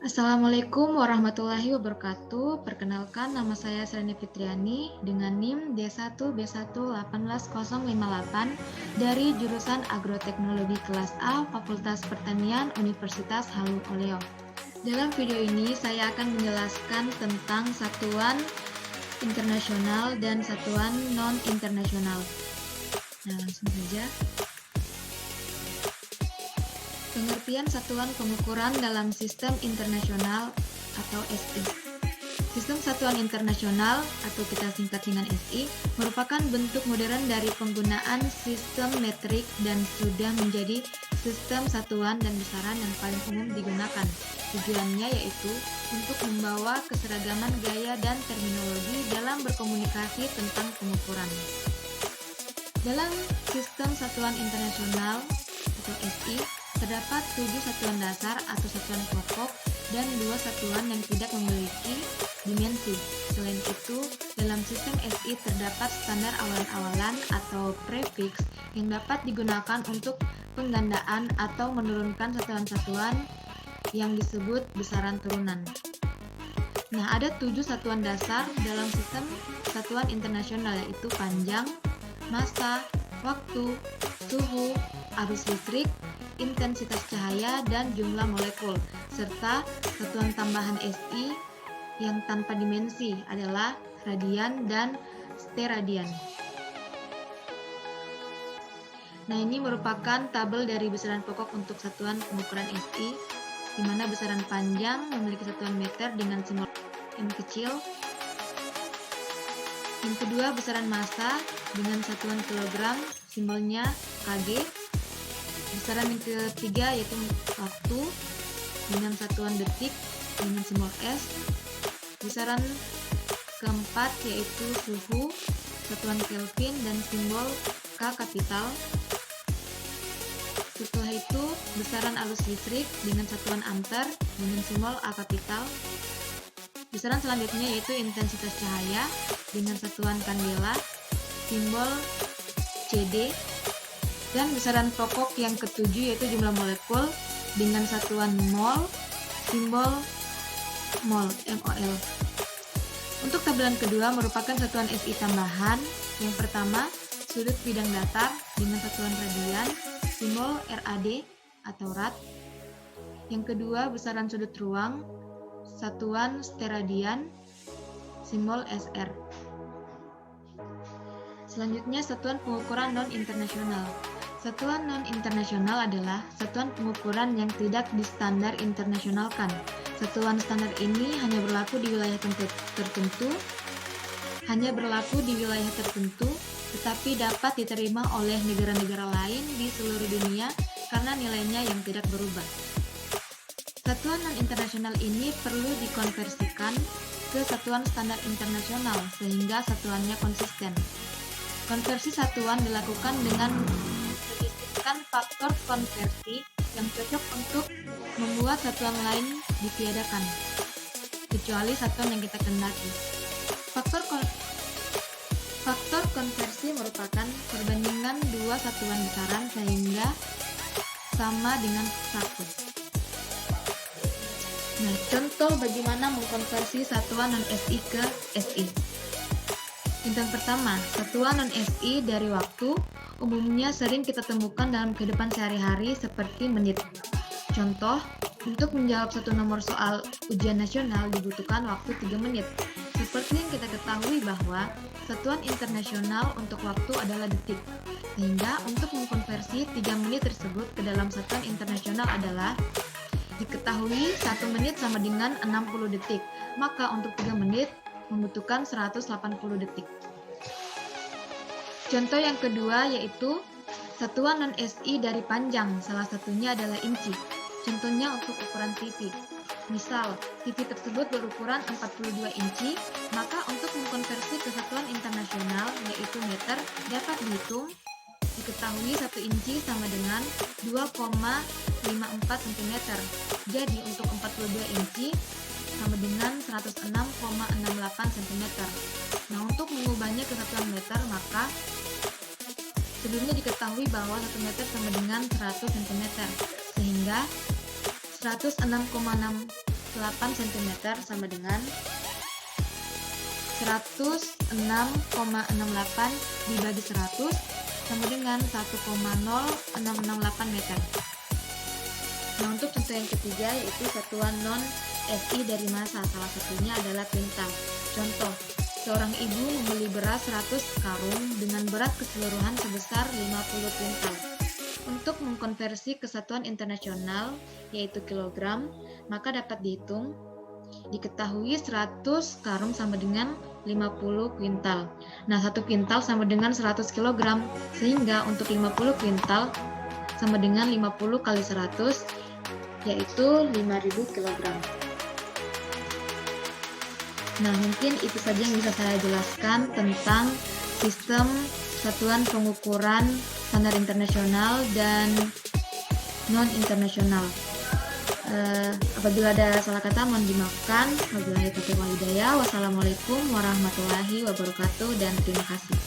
Assalamualaikum warahmatullahi wabarakatuh. Perkenalkan, nama saya Sereni Fitriani dengan NIM D1B1181058 dari jurusan Agroteknologi kelas A Fakultas Pertanian Universitas Halu Oleo. Dalam video ini saya akan menjelaskan tentang satuan internasional dan satuan non-internasional. Nah, langsung saja. Pengertian satuan pengukuran dalam sistem internasional atau SI. Sistem satuan internasional atau kita singkat dengan SI merupakan bentuk modern dari penggunaan sistem metrik dan sudah menjadi sistem satuan dan besaran yang paling umum digunakan. Tujuannya yaitu untuk membawa keseragaman gaya dan terminologi dalam berkomunikasi tentang pengukuran. Dalam sistem satuan internasional atau SI, terdapat 7 satuan dasar atau satuan pokok dan 2 satuan yang tidak memiliki dimensi. Selain itu, dalam sistem SI terdapat standar awalan-awalan atau prefix yang dapat digunakan untuk penggandaan atau menurunkan satuan-satuan yang disebut besaran turunan. Nah, ada 7 satuan dasar dalam sistem satuan internasional, yaitu panjang, massa, waktu, suhu, arus listrik, intensitas cahaya, dan jumlah molekul, serta satuan tambahan SI yang tanpa dimensi adalah radian dan steradian. Nah, ini merupakan tabel dari besaran pokok untuk satuan pengukuran SI, di mana besaran panjang memiliki satuan meter dengan simbol M kecil. Yang kedua, besaran massa dengan satuan kilogram, simbolnya kg. Besaran yang ketiga yaitu waktu dengan satuan detik dengan simbol S. Besaran keempat yaitu suhu, satuan Kelvin dan simbol K kapital. Setelah itu besaran arus listrik dengan satuan ampere dengan simbol A kapital. Besaran selanjutnya yaitu intensitas cahaya dengan satuan kandela, simbol CD. Dan besaran pokok yang ketujuh yaitu jumlah molekul dengan satuan mol, simbol mol, MOL. Untuk tabelan kedua merupakan satuan SI tambahan. Yang pertama, sudut bidang datar dengan satuan radian, simbol RAD atau rad. Yang kedua, besaran sudut ruang, satuan steradian, simbol SR. Selanjutnya, satuan pengukuran non-internasional. Satuan non-internasional adalah satuan pengukuran yang tidak distandar internasionalkan. Satuan standar ini hanya berlaku di wilayah tertentu, tetapi dapat diterima oleh negara-negara lain di seluruh dunia karena nilainya yang tidak berubah. Satuan non-internasional ini perlu dikonversikan ke satuan standar internasional sehingga satuannya konsisten. Konversi satuan dilakukan dengan mendiskusikan faktor konversi yang cocok untuk membuat satuan lain ditiadakan, kecuali satuan yang kita kendaki. Faktor konversi merupakan perbandingan dua satuan besaran sehingga sama dengan 1. Nah, contoh bagaimana mengkonversi satuan non-SI ke SI. Yang pertama, satuan non-SI dari waktu umumnya sering kita temukan dalam kehidupan sehari-hari seperti menit. Contoh, untuk menjawab satu nomor soal ujian nasional dibutuhkan waktu 3 menit. Seperti yang kita ketahui bahwa satuan internasional untuk waktu adalah detik. Sehingga untuk mengkonversi 3 menit tersebut ke dalam satuan internasional adalah diketahui 1 menit sama dengan 60 detik. Maka untuk 3 menit membutuhkan 180 detik. Contoh yang kedua yaitu satuan non-SI dari panjang, salah satunya adalah inci. Contohnya untuk ukuran TV. Misal, TV tersebut berukuran 42 inci, maka untuk mengkonversi ke satuan internasional yaitu meter dapat dihitung. Diketahui 1 inci sama dengan 2,54 cm. Jadi untuk 42 inci sama dengan 106,68 cm. Nah, untuk mengubahnya ke satuan meter, maka sebelumnya diketahui bahwa 1 meter sama dengan 100 cm, sehingga 106,68 cm sama dengan 106,68 dibagi 100 sama dengan 1,0668 meter. Nah, untuk contoh yang ketiga yaitu satuan non-SI dari massa, salah satunya adalah kuintal. Contoh, seorang ibu membeli beras 100 karung dengan berat keseluruhan sebesar 50 kuintal. Untuk mengkonversi ke satuan internasional yaitu kilogram, maka dapat dihitung. Diketahui 100 karung sama dengan 50 kuintal. Nah, 1 kuintal sama dengan 100 kg, sehingga untuk 50 kuintal sama dengan 50 kali 100, yaitu 5.000 kg. Nah, mungkin itu saja yang bisa saya jelaskan tentang sistem satuan pengukuran standar internasional dan non-internasional. Apabila ada salah kata mohon dimaafkan. Wabillahi taufiq wal hidayah. Wassalamualaikum warahmatullahi wabarakatuh dan terima kasih.